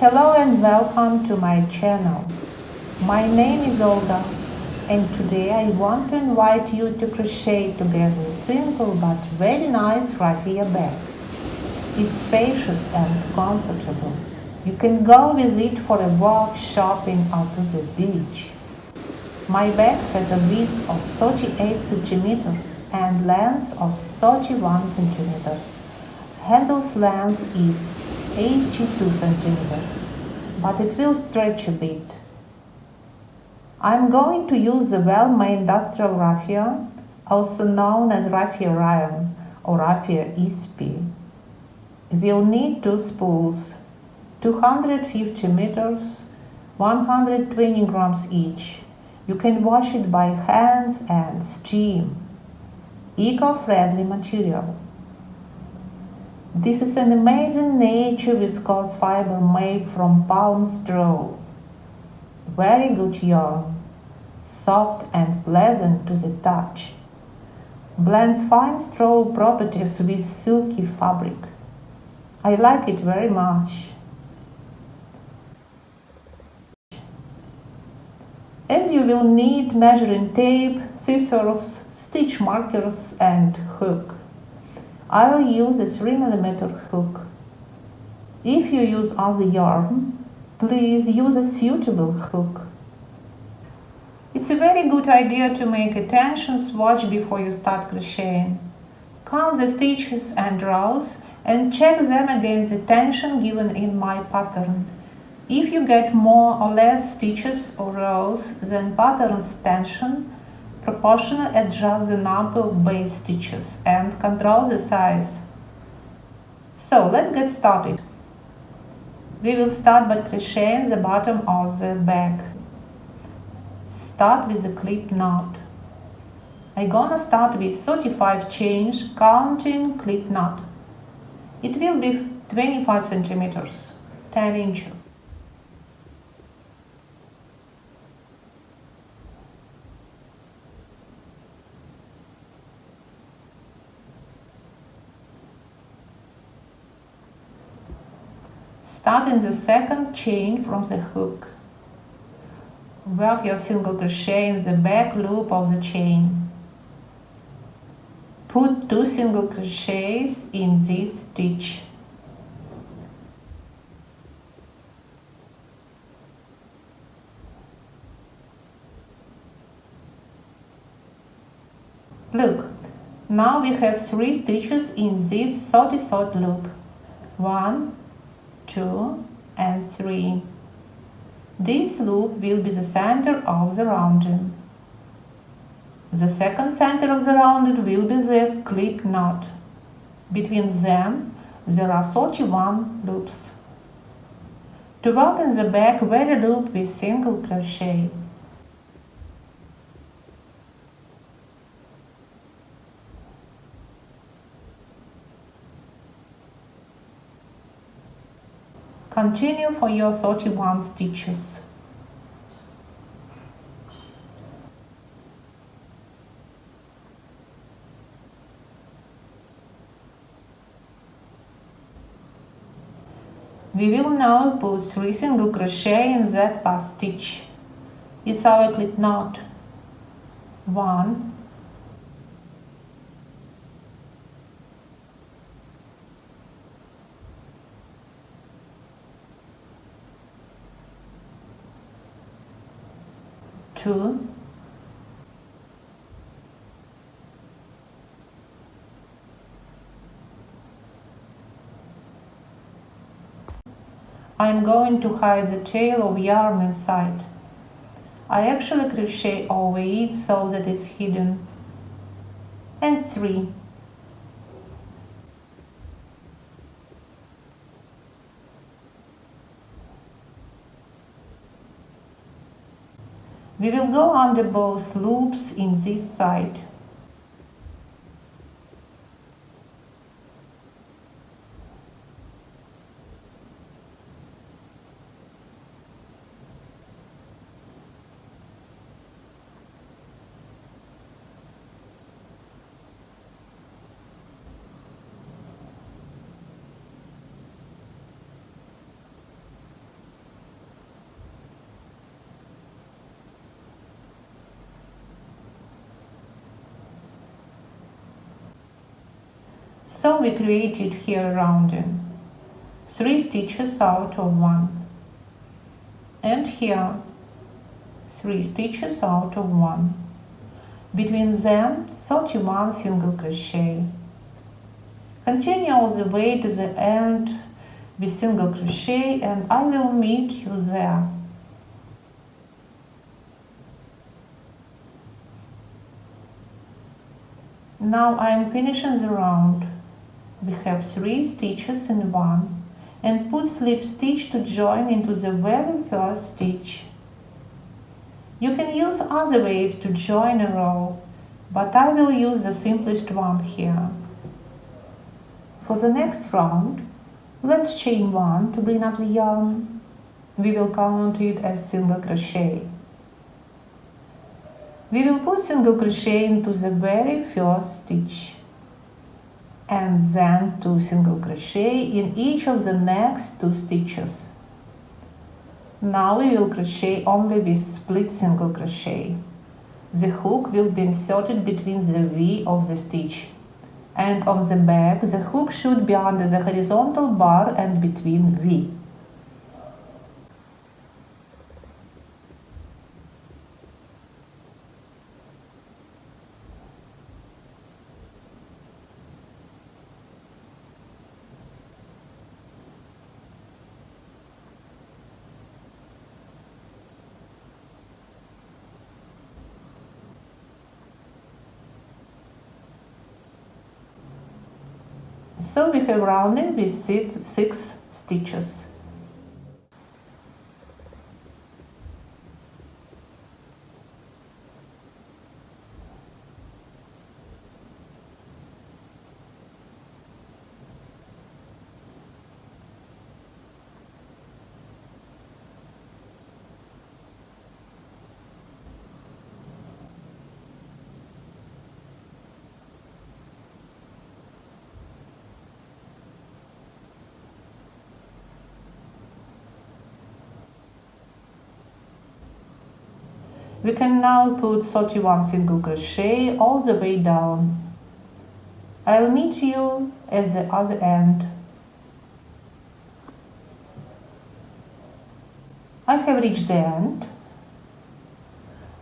Hello and welcome to my channel. My name is Olga and today I want to invite you to crochet together a simple but very nice raffia bag. It's spacious and comfortable. You can go with it for a walk, shopping or to the beach. My bag has a width of 38 centimeters and length of 31 centimeters. Handle's length is 82 centimeters, but it will stretch a bit. I'm going to use the well-made industrial raffia, also known as raffia rayon or raffia ESP. We'll need two spools, 250 meters, 120 grams each. You can wash it by hands and steam. Eco-friendly material. This is an amazing nature viscose fiber made from palm straw. Very good yarn, soft and pleasant to the touch. Blends fine straw properties with silky fabric. I like it very much. And you will need measuring tape, scissors, stitch markers and hook. I'll use a 3mm hook. If you use other yarn, please use a suitable hook. It's a very good idea to make a tension swatch before you start crocheting. Count the stitches and rows and check them against the tension given in my pattern. If you get more or less stitches or rows than pattern's tension, proportionally adjust the number of base stitches and control the size. So let's get started. We will start by crocheting the bottom of the bag. Start with a clip knot. I'm gonna start with 35 chains, counting clip knot. It will be 25 centimeters, 10 inches. Start in the second chain from the hook. Work your single crochet in the back loop of the chain. Put 2 single crochets in this stitch. Look, now we have 3 stitches in this 30-thread loop. 1, 2 and 3. This loop will be the center of the rounding. The second center of the rounding will be the clip knot. Between them there are 31 loops. To work in the back, vary loop with single crochet. Continue for your 31 stitches. We will now put 3 single crochet in that last stitch. It's our clip knot. 1, 2, 'I'm going to hide the tail of yarn inside. I actually crochet over it so that it's hidden. And 3. We will go under both loops in this side. So we created here a rounding. 3 stitches out of 1. And here 3 stitches out of 1. Between them 31 single crochet. Continue all the way to the end with single crochet, and I will meet you there. Now I am finishing the round. We have 3 stitches in 1 and put slip stitch to join into the very first stitch. You can use other ways to join a row, but I will use the simplest one here. For the next round, let's chain 1 to bring up the yarn. We will count it as single crochet. We will put single crochet into the very first stitch and then 2 single crochet in each of the next 2 stitches. Now we will crochet only with split single crochet. The hook will be inserted between the V of the stitch, and on the back the hook should be under the horizontal bar and between V. So we have rounding with 6 stitches. We can now put 31 single crochet all the way down. I'll meet you at the other end. I have reached the end,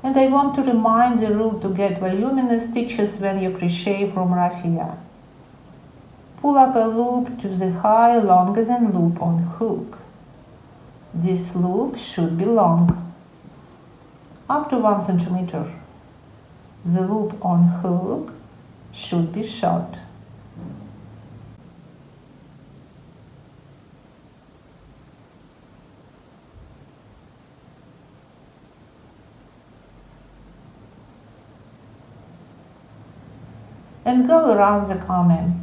and I want to remind the rule to get voluminous stitches when you crochet from raffia. Pull up a loop to the high longer than loop on hook. This loop should be long, up to 1 centimeter. The loop on hook should be short. And go around the corner.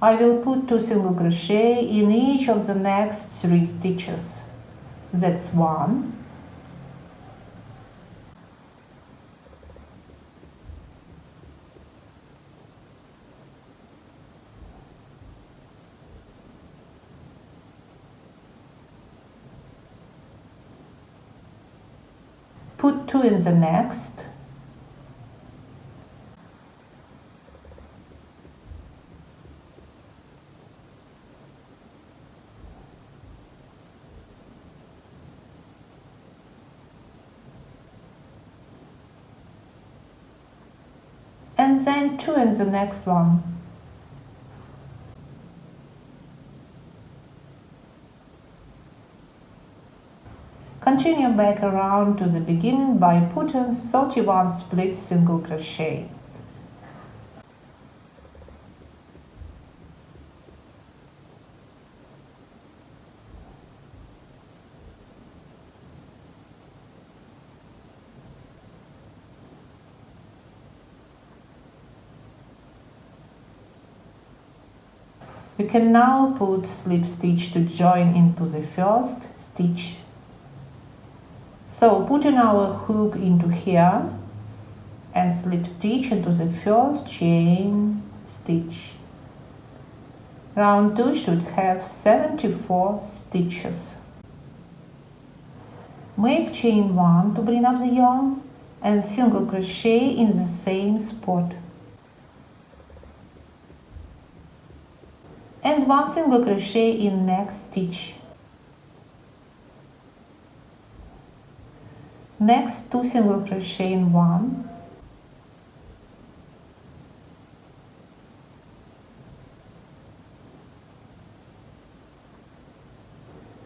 I will put 2 single crochet in each of the next 3 stitches. That's 1, put 2 in the next, and then 2 in the next one. Continue back around to the beginning by putting 31 split single crochet. We can now put slip stitch to join into the first stitch. So putting our hook into here and slip stitch into the first chain stitch. Round 2 should have 74 stitches. Make chain 1 to bring up the yarn and single crochet in the same spot. and 1 single crochet in next stitch. Next 2 single crochet in 1,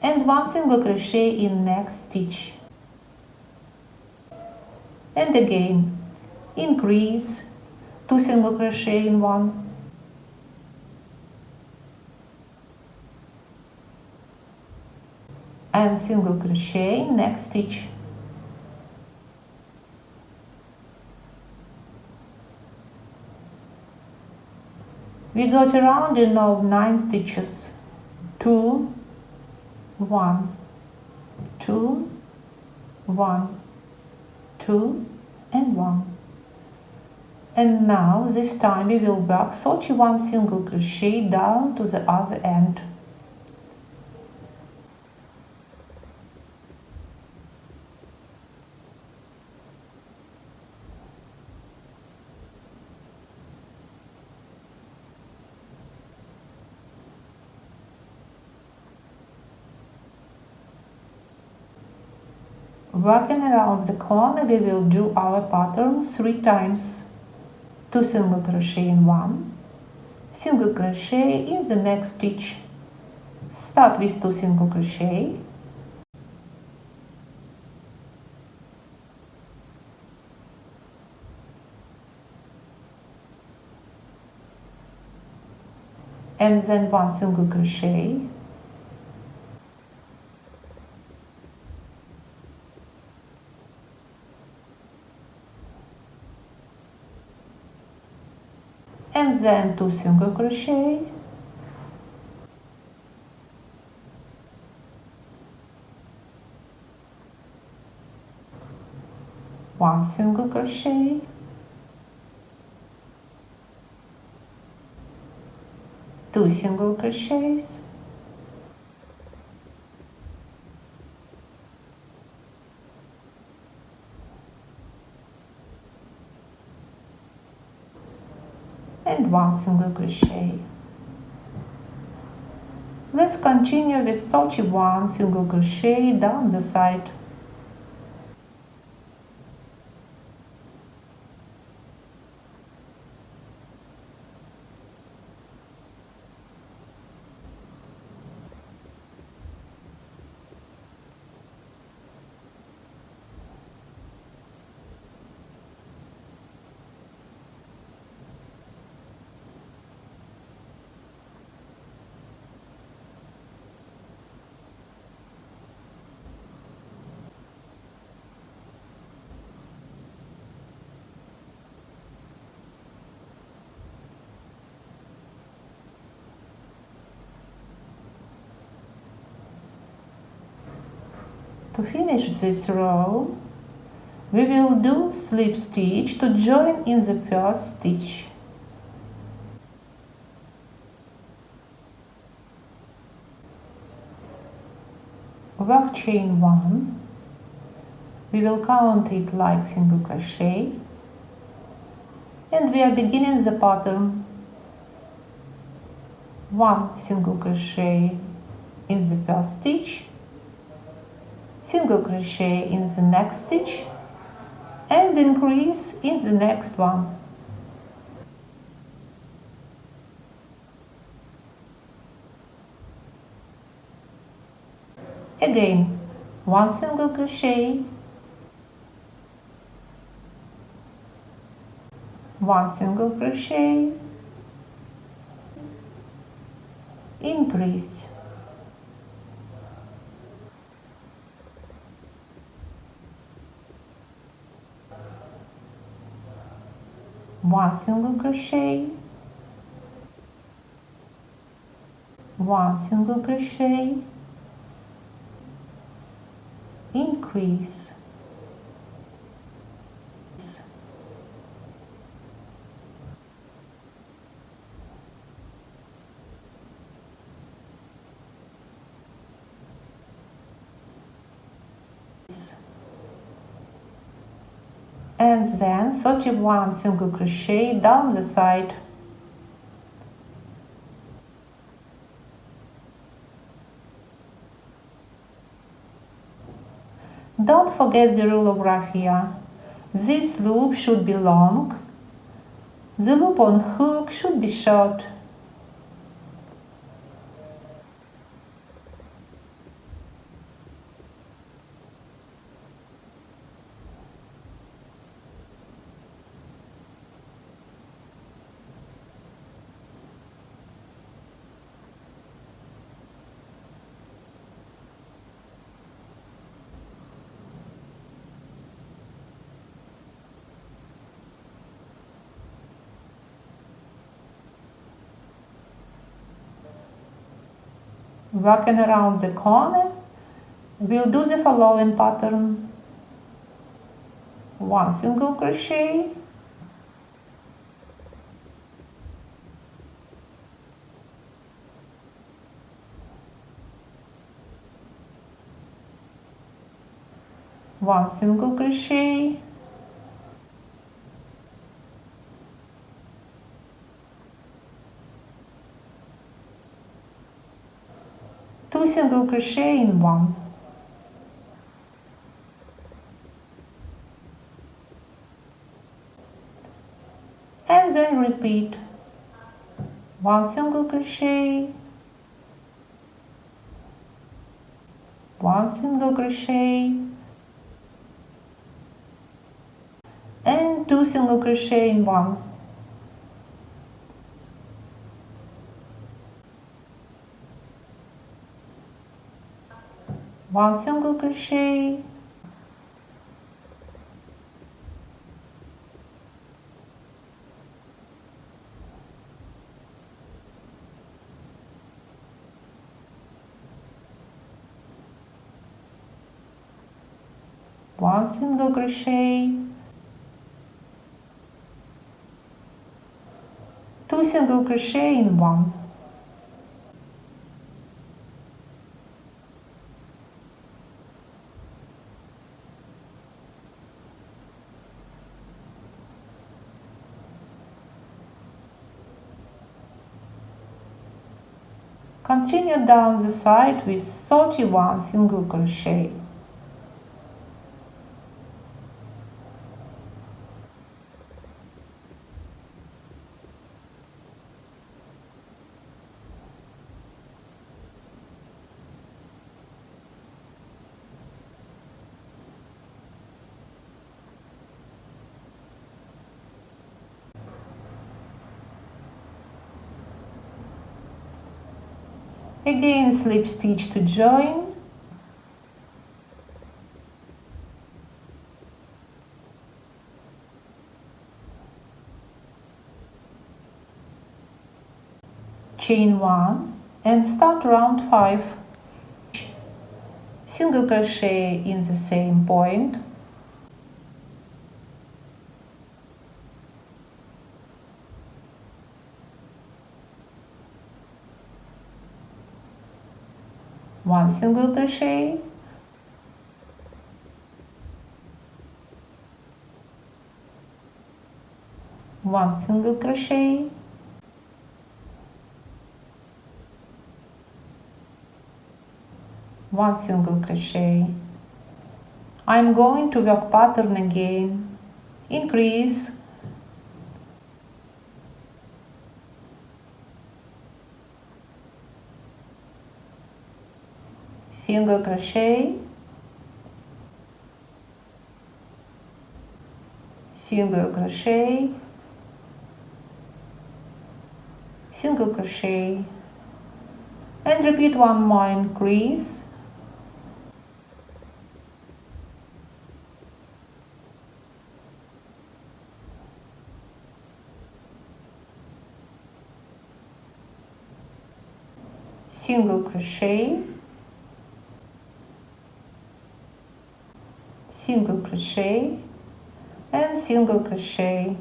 and 1 single crochet in next stitch, and again increase 2 single crochet in 1, and single crochet in next stitch. We got a rounding of 9 stitches, 2, 1, 2, 1, 2, and 1. And now this time we will work 31 single crochet down to the other end. Working around the corner, we will do our pattern 3 times. 2 single crochet in 1, single crochet in the next stitch. Start with 2 single crochet, and then 1 single crochet, and then 2 single crochet, one single crochet, two single crochets, and 1 single crochet. Let's continue with 31 single crochet down the side. To finish this row, we will do slip stitch to join in the first stitch. Work chain 1, we will count it like single crochet, and we are beginning the pattern 1 single crochet in the first stitch, single crochet in the next stitch, and increase in the next one. Again, 1 single crochet, 1 single crochet, increase, one single crochet, 1 single crochet, increase, and then 31 single crochet down the side. Don't forget the rule of raffia. This loop should be long. The loop on hook should be short. Working around the corner, we'll do the following pattern. 1 single crochet, one single crochet, two single crochet in one, and then repeat. One single crochet, one single crochet, and two single crochet in one. One single crochet, one single crochet, two single crochet in one, continue down the side with 31 single crochet. Again, slip stitch to join. Chain 1 and start round 5. Single crochet in the same point. One single crochet, one single crochet, one single crochet. I'm going to work pattern again. Increase, single crochet, single crochet, single crochet, and repeat one more. Increase, single crochet, single crochet, and single crochet.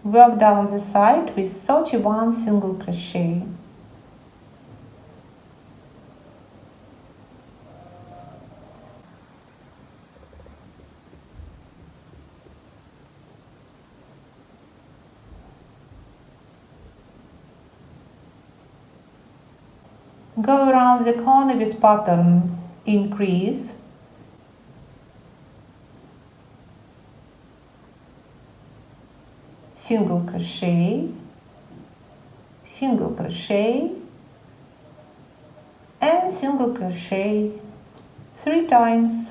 Work down the side with 31 single crochet. Go around the corner with pattern increase, single crochet, single crochet and single crochet 3 times.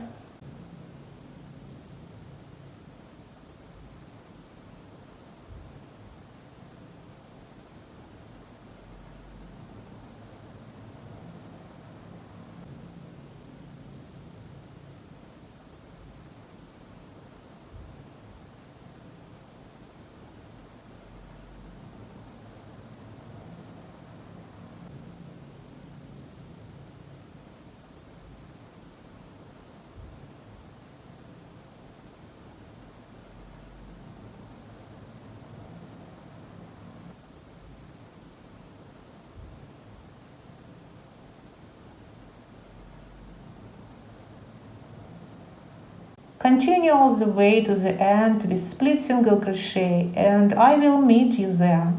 Continue all the way to the end with split single crochet and I will meet you there.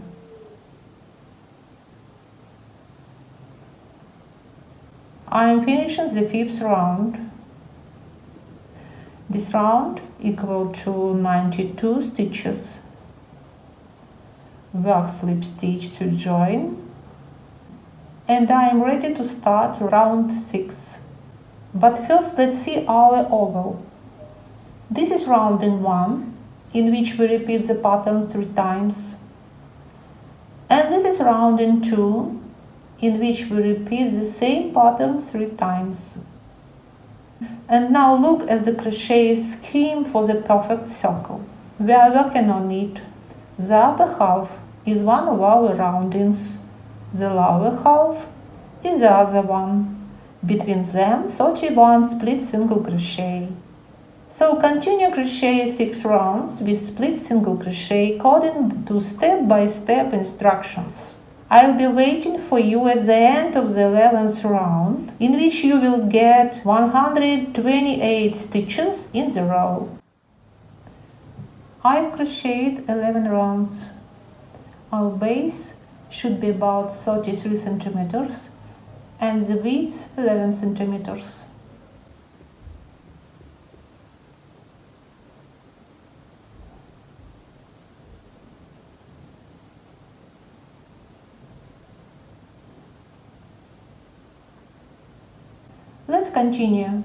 I am finishing the 5th round. This round equal to 92 stitches. Work slip stitch to join and I am ready to start round 6. But first let's see our oval. This is rounding 1, in which we repeat the pattern 3 times. And this is rounding 2, in which we repeat the same pattern 3 times. And now look at the crochet scheme for the perfect circle. We are working on it. The upper half is one of our roundings. The lower half is the other one. Between them 31 split single crochet. So continue crochet 6 rounds with split single crochet according to step-by-step instructions. I'll be waiting for you at the end of the 11th round, in which you will get 128 stitches in the row. I've crocheted 11 rounds. Our base should be about 33 centimeters and the width 11 centimeters. Let's continue.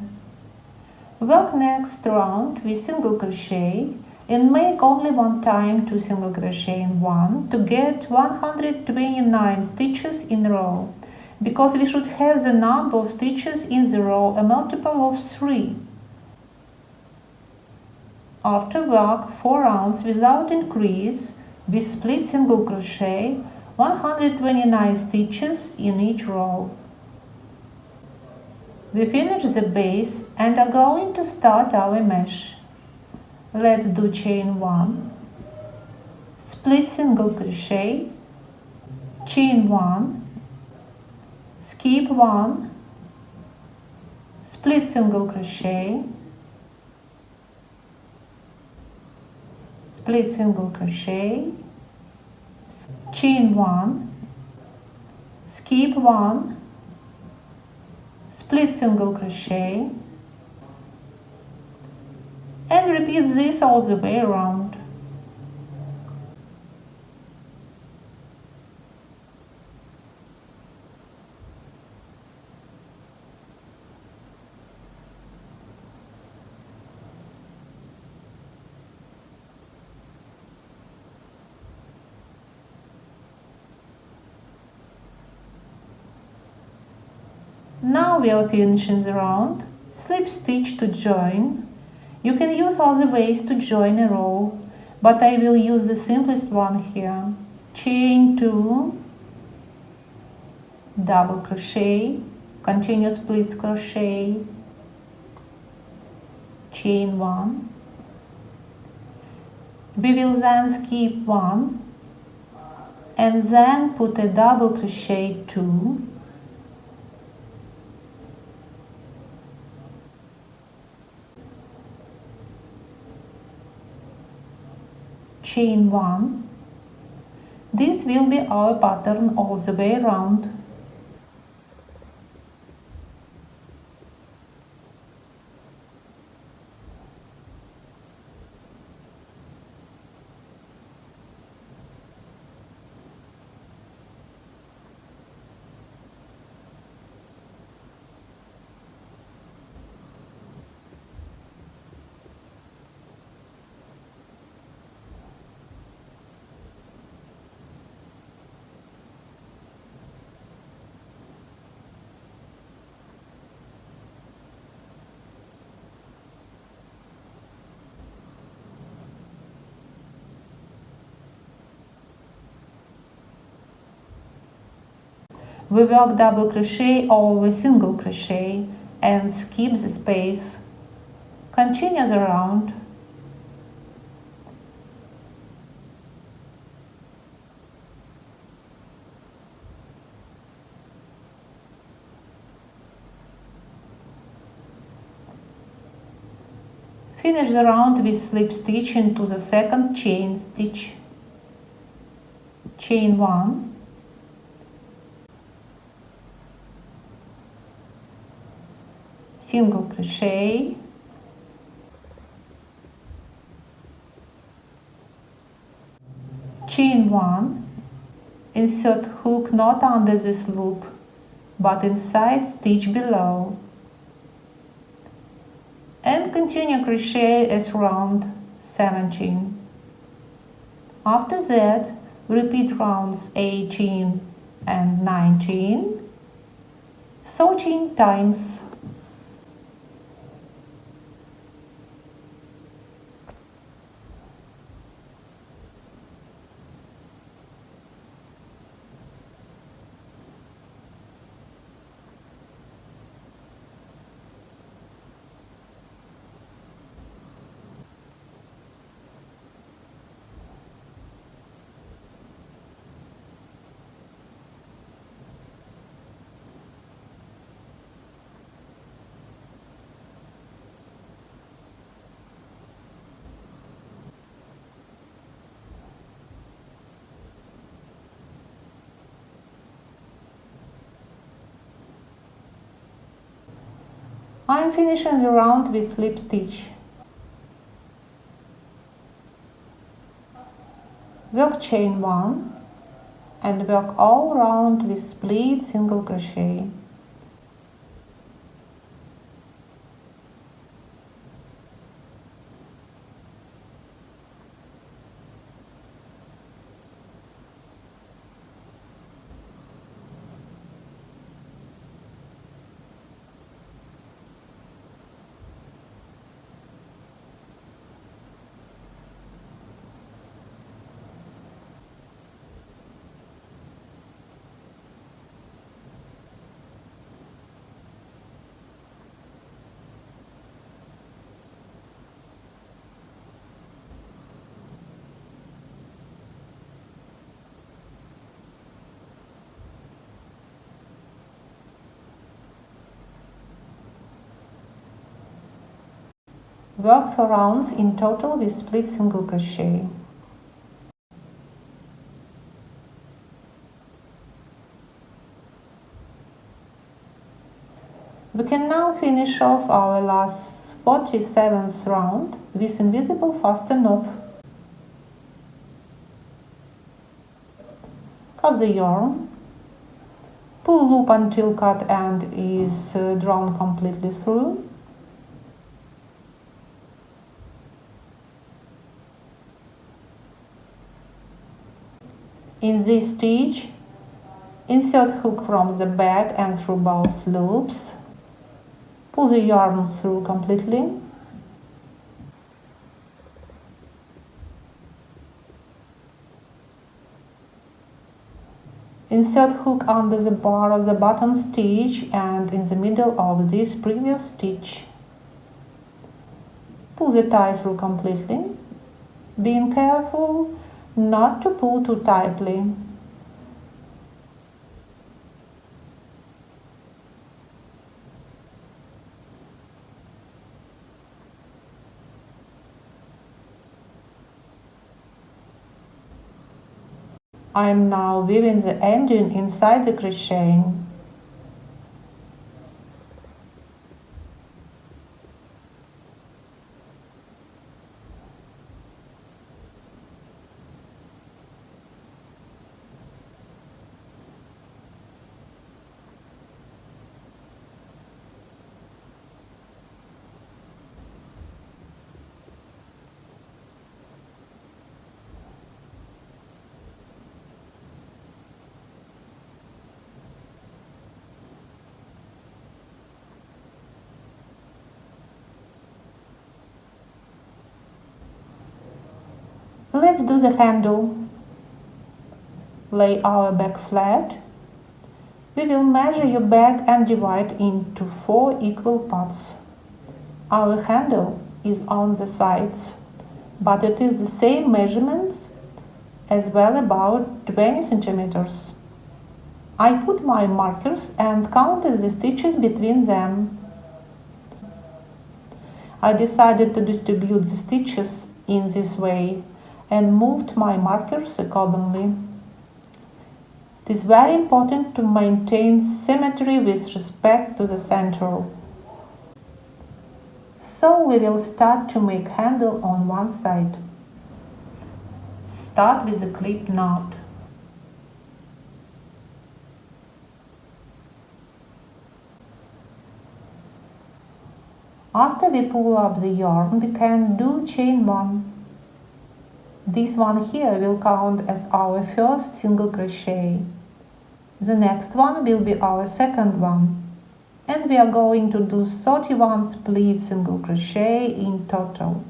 Work next round with single crochet and make only one time 2 single crochet in 1 to get 129 stitches in a row, because we should have the number of stitches in the row a multiple of 3. After work 4 rounds without increase with split single crochet, 129 stitches in each row. We finish the base and are going to start our mesh. Let's do chain 1, split single crochet, chain 1, skip 1, split single crochet, split single crochet, chain 1, skip 1, split single crochet, and repeat this all the way around. Now we are finishing the round. Slip stitch to join. You can use other ways to join a row, but I will use the simplest one here. Chain 2, double crochet, continue split crochet, chain 1. We will then skip 1 and then put a double crochet 2. Chain 1. This will be our pattern all the way around. We work double crochet over single crochet and skip the space. Continue the round. Finish the round with slip stitch into the second chain stitch. Chain 1, single crochet, chain 1, insert hook not under this loop but inside stitch below, and continue crochet as round 17. After that, repeat rounds 18 and 19 13 times. I'm finishing the round with slip stitch. Work chain 1 and work all round with split single crochet. Work 4 rounds in total with split single crochet. We can now finish off our last 47th round with invisible fasten off. Cut the yarn. Pull loop until cut end is drawn completely through. In this stitch, insert hook from the back and through both loops. Pull the yarn through completely. Insert hook under the bar of the bottom stitch and in the middle of this previous stitch. Pull the tie through completely, being careful not to pull too tightly. I am now weaving the ending inside the crocheting. Let's do the handle. Lay our bag flat. We will measure your bag and divide into 4 equal parts. Our handle is on the sides, but it is the same measurements as well, about 20 centimeters. I put my markers and counted the stitches between them. I decided to distribute the stitches in this way and moved my markers accordingly. It is very important to maintain symmetry with respect to the center. So we will start to make handle on one side. Start with a clip knot. After we pull up the yarn, we can do chain 1. This one here will count as our first single crochet. The next one will be our second one. And we are going to do 31 split single crochet in total.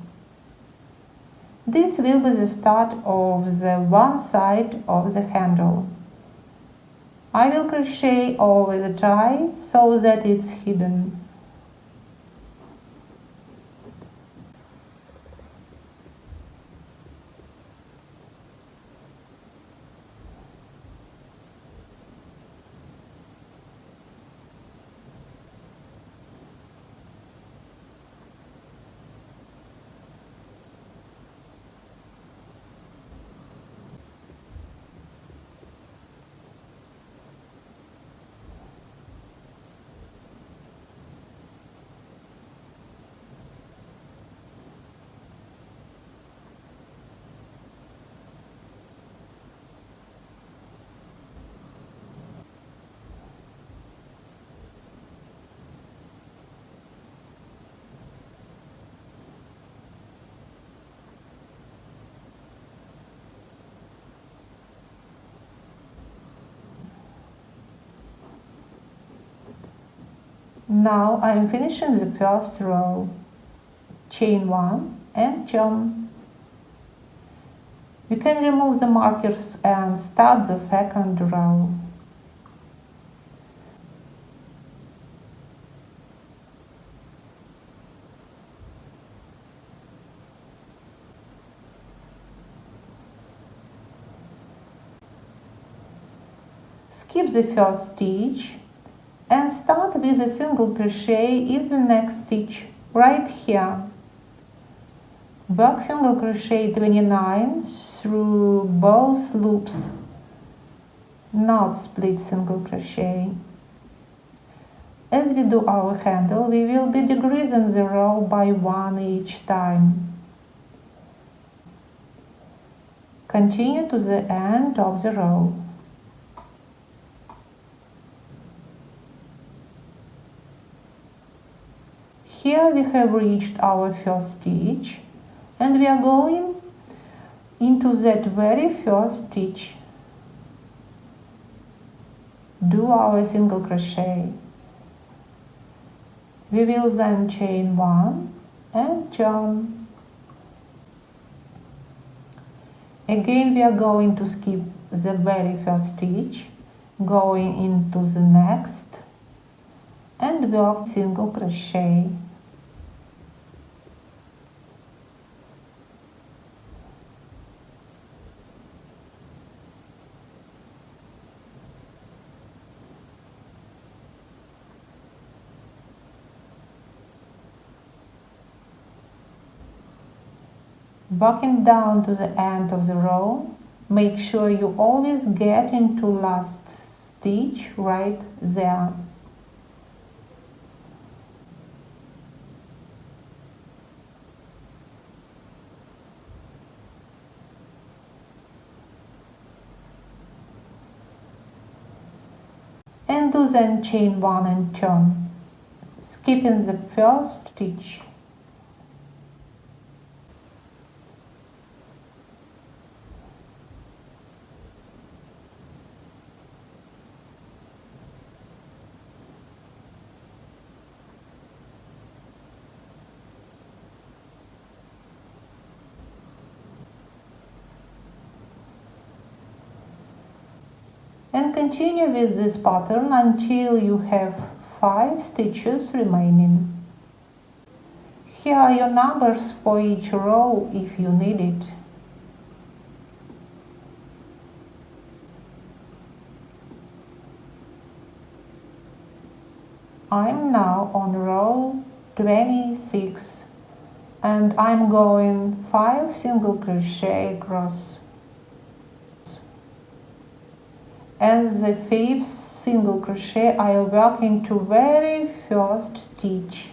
This will be the start of the one side of the handle. I will crochet over the tie so that it's hidden. Now I am finishing the first row. Chain 1 and turn. You can remove the markers and start the second row. Skip the first stitch and start with a single crochet in the next stitch right here. Work single crochet 29 through both loops, not split single crochet. As we do our handle, we will be decreasing the row by 1 each time. Continue to the end of the row. Here we have reached our first stitch and we are going into that very first stitch. Do our single crochet. We will then chain 1 and turn. Again we are going to skip the very first stitch, going into the next and work single crochet. Working down to the end of the row, make sure you always get into last stitch right there. And do then chain 1 and turn, skipping the first stitch. And continue with this pattern until you have 5 stitches remaining. Here are your numbers for each row if you need it. I'm now on row 26 and I'm going 5 single crochet across. And the 5th single crochet I'll work into very first stitch.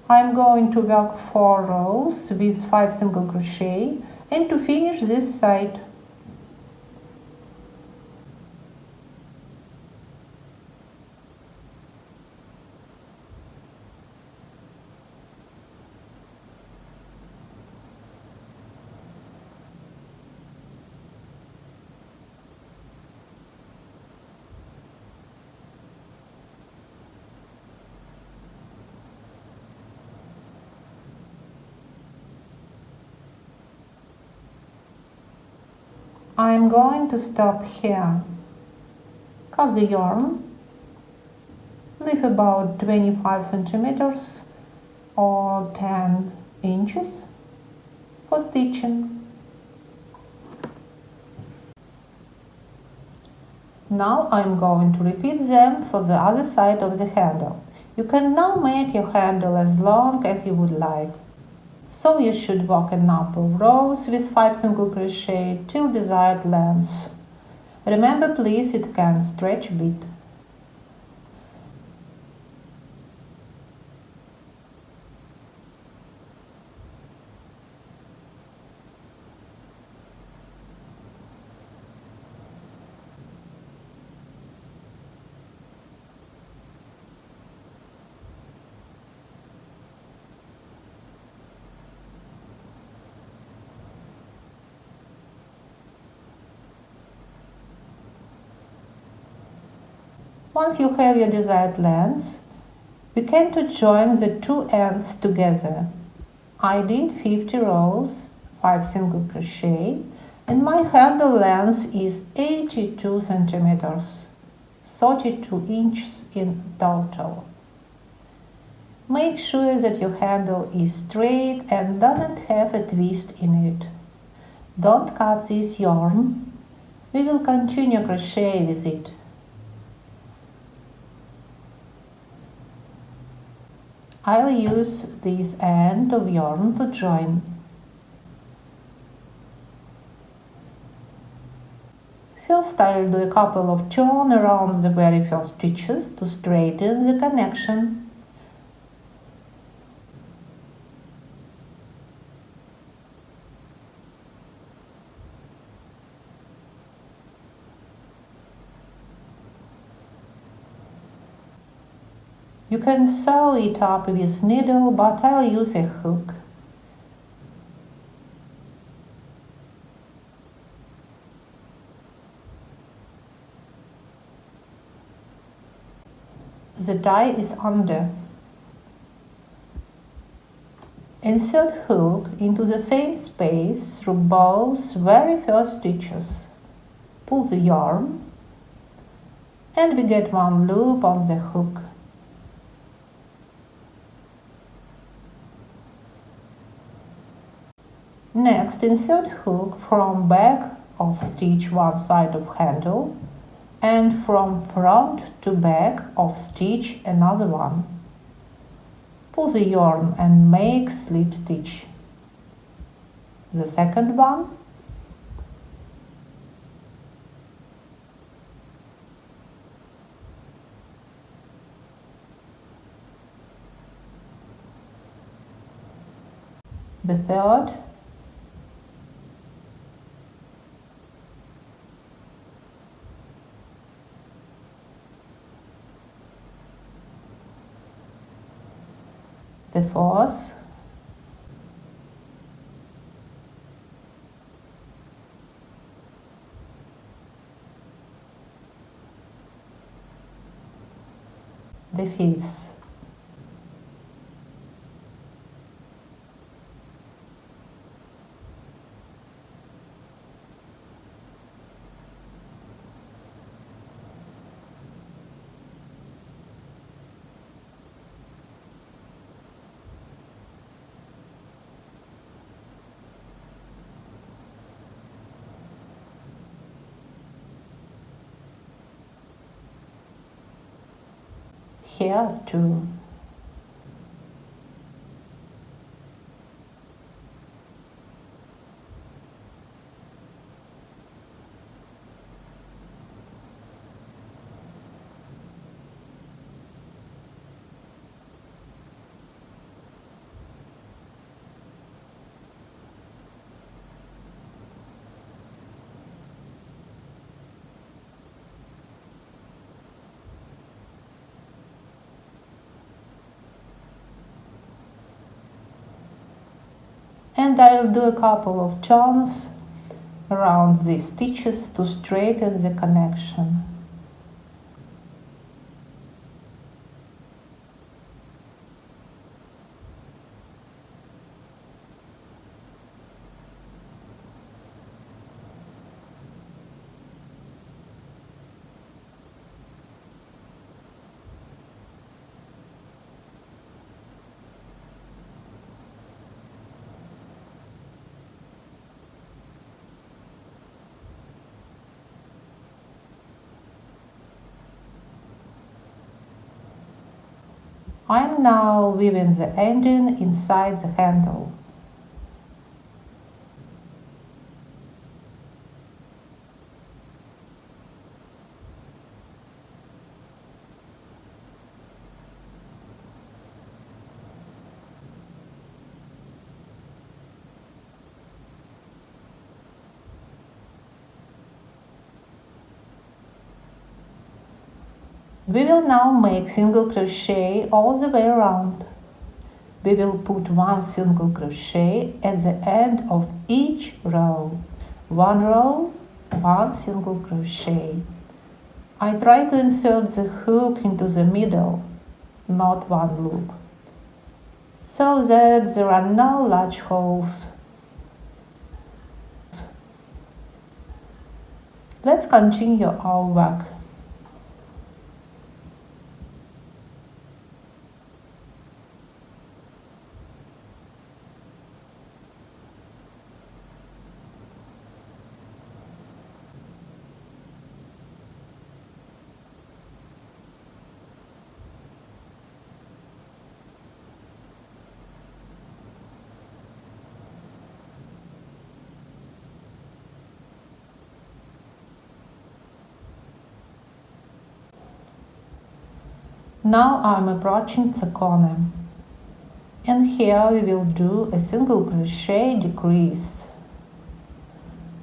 I'm going to work 4 rows with 5 single crochet and to finish this side. I'm going to stop here. Cut the yarn, leave about 25 centimeters or 10 inches for stitching. Now I'm going to repeat them for the other side of the handle. You can now make your handle as long as you would like. So you should work a number of rows with 5 single crochet till desired length. Remember please, it can stretch a bit. Once you have your desired length, begin to join the two ends together. I did 50 rows, 5 single crochet, and my handle length is 82 centimeters, 32 inches in total. Make sure that your handle is straight and doesn't have a twist in it. Don't cut this yarn. We will continue crochet with it. I'll use this end of yarn to join. First I'll do a couple of turns around the very first stitches to straighten the connection. You can sew it up with needle, but I'll use a hook. The die is under. Insert hook into the same space through both very first stitches. Pull the yarn and we get one loop on the hook. Next, insert hook from back of stitch one side of handle and from front to back of stitch another one. Pull the yarn and make slip stitch. The second one. The third. the fourth, the fifth, here too. And I'll do a couple of turns around these stitches to straighten the connection. I'm now weaving the ending inside the handle. We will now make single crochet all the way around. We will put one single crochet at the end of each row. One row, one single crochet. I try to insert the hook into the middle, not one loop, so that there are no large holes. Let's continue our work. Now I'm approaching the corner, and here we will do a single crochet decrease.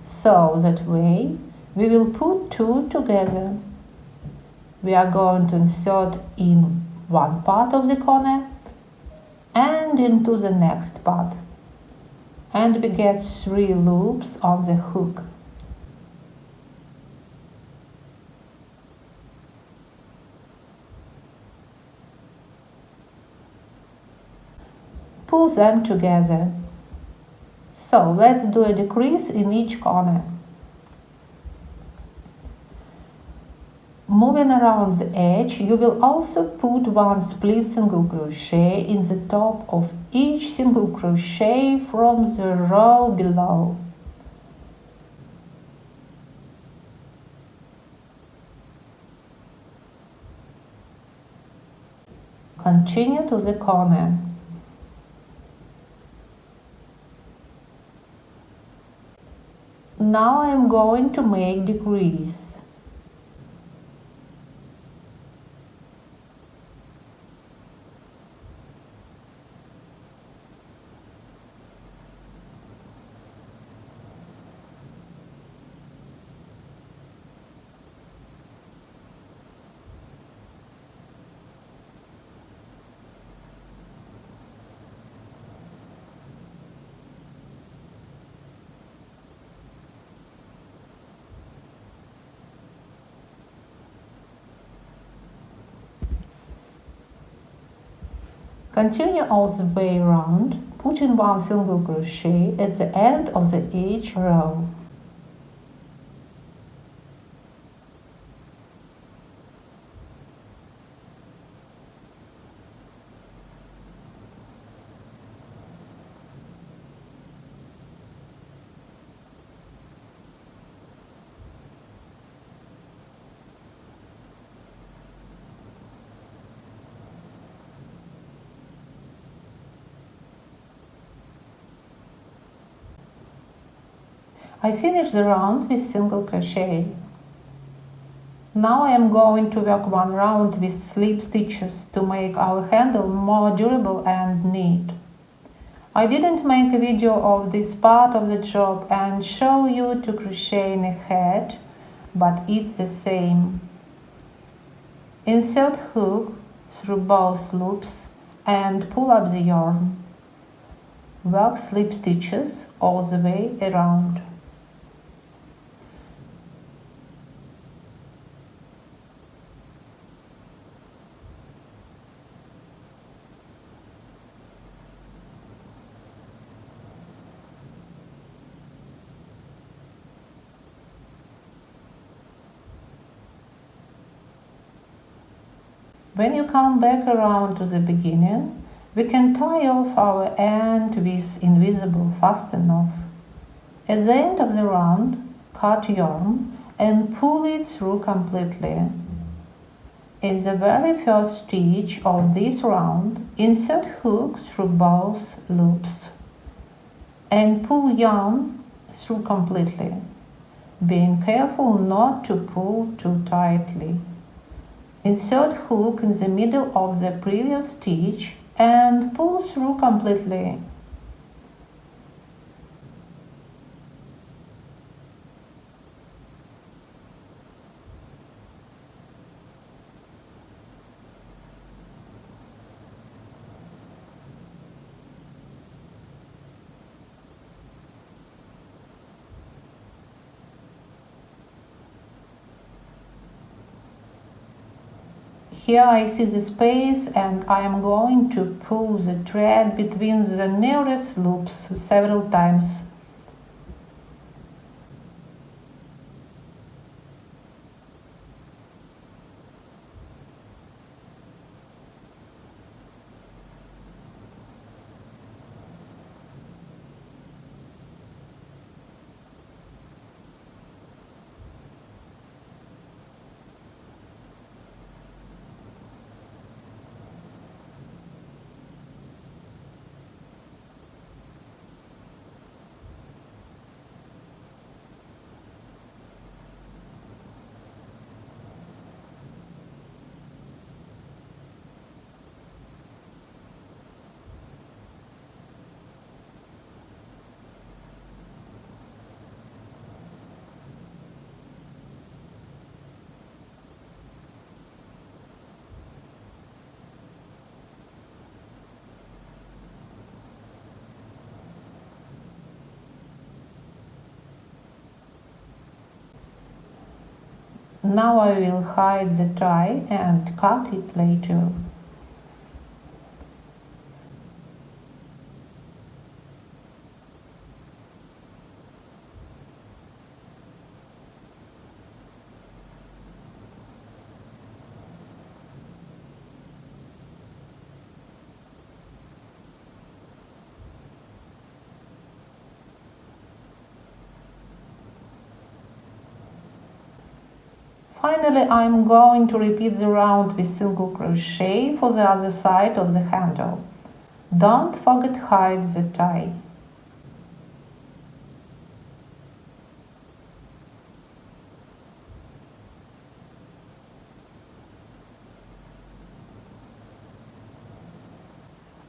So that way we will put two together. We are going to insert in one part of the corner and into the next part, and we get 3 loops on the hook. Pull them together. So let's do a decrease in each corner. Moving around the edge, you will also put one split single crochet in the top of each single crochet from the row below. Continue to the corner. Now I am going to make decrease. Continue all the way around, putting one single crochet at the end of each row. I finished the round with single crochet. Now I am going to work one round with slip stitches to make our handle more durable and neat. I didn't make a video of this part of the job and show you to crochet in ahead, but it's the same. Insert hook through both loops and pull up the yarn. Work slip stitches all the way around. When you come back around to the beginning, we can tie off our end with invisible fastener. At the end of the round, cut yarn and pull it through completely. In the very first stitch of this round, insert hook through both loops and pull yarn through completely, being careful not to pull too tightly. Insert hook in the middle of the previous stitch and pull through completely. Here I see the space and I am going to pull the thread between the nearest loops several times. Now I will hide the tie and cut it later. Finally, I am going to repeat the round with single crochet for the other side of the handle. Don't forget to hide the tie.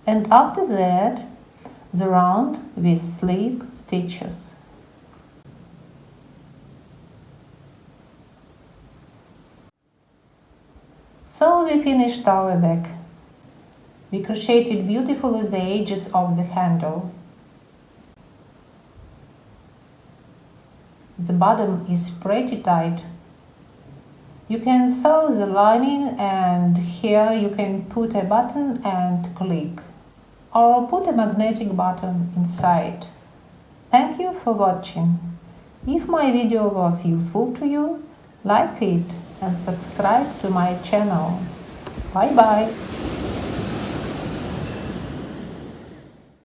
And after that, the round with slip stitches. So we finished our bag. We crocheted beautifully the edges of the handle. The bottom is pretty tight. You can sew the lining, and here you can put a button and click, or put a magnetic button inside. Thank you for watching. If my video was useful to you, like it and subscribe to my channel. Bye bye.